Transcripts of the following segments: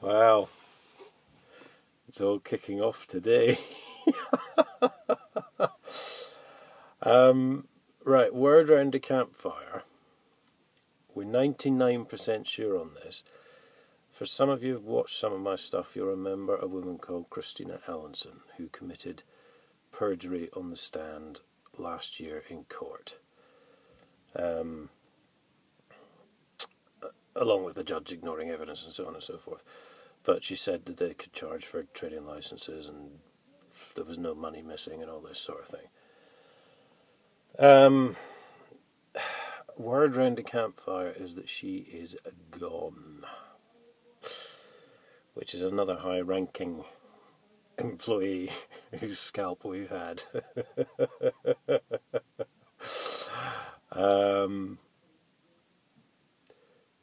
Wow, it's all kicking off today. Right, word round the campfire. We're 99% sure on this. For some of you who've watched some of my stuff, you'll remember a woman called Christina Allinson who committed perjury on the stand last year in court. Along with the judge ignoring evidence and so on and so forth. But she said that they could charge for trading licenses and there was no money missing and all this sort of thing. Word round the campfire is that she is gone, which is another high-ranking employee whose scalp we've had.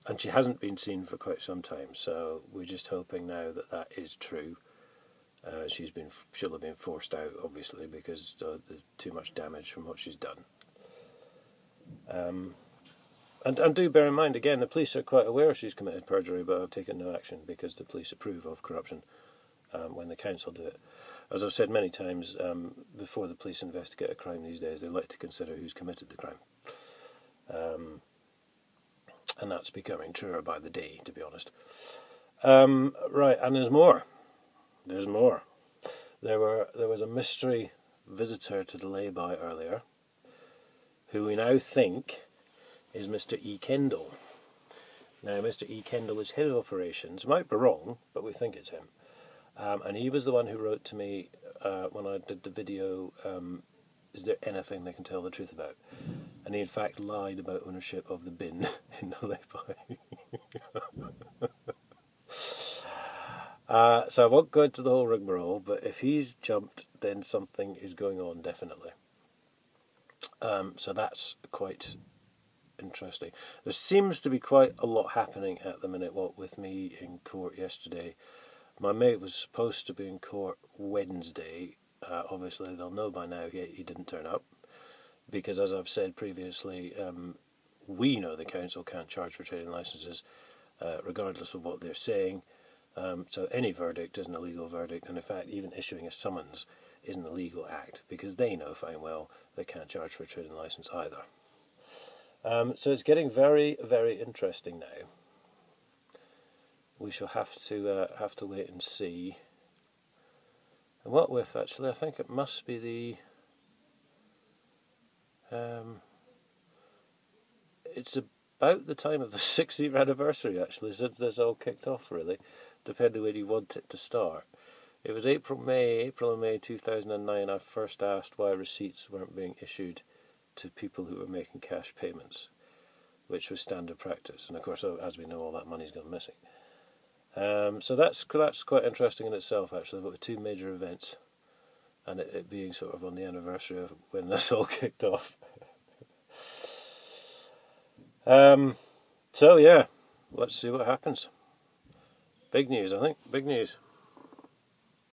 And she hasn't been seen for quite some time, so we're just hoping now that that is true. She'll have been forced out, obviously, because there's too much damage from what she's done. And do bear in mind, again, the police are quite aware she's committed perjury, but have taken no action because the police approve of corruption when the council do it. As I've said many times, before the police investigate a crime these days, they like to consider who's committed the crime. And that's becoming truer by the day, to be honest. Right, and there's more. There's more. There was a mystery visitor to the lay-by earlier, who we now think is Mr. E. Kendall. Now, Mr. E. Kendall is head of operations. Might be wrong, but we think it's him. And he was the one who wrote to me when I did the video, is there anything they can tell the truth about? And he in fact lied about ownership of the bin in the lay-by. So I won't go into the whole rigmarole, but if he's jumped, then something is going on, definitely. So that's quite interesting. There seems to be quite a lot happening at the minute. What with me in court yesterday, my mate was supposed to be in court Wednesday. Obviously, they'll know by now he didn't turn up, because as I've said previously, we know the council can't charge for trading licences, regardless of what they're saying. So any verdict isn't a legal verdict, and in fact, even issuing a summons isn't a legal act, because they know fine well they can't charge for a trading licence either. So it's getting very, very interesting now. We shall have to wait and see. And what with, actually, I think it must be it's about the time of the 60th anniversary, actually, since this all kicked off, really, depending when you want it to start. It was April and May 2009, I first asked why receipts weren't being issued to people who were making cash payments, which was standard practice. And of course, as we know, all that money's gone missing. So that's quite interesting in itself, actually, but with two major events, and it being sort of on the anniversary of when this all kicked off. So yeah, let's see what happens. Big news, I think. Big news.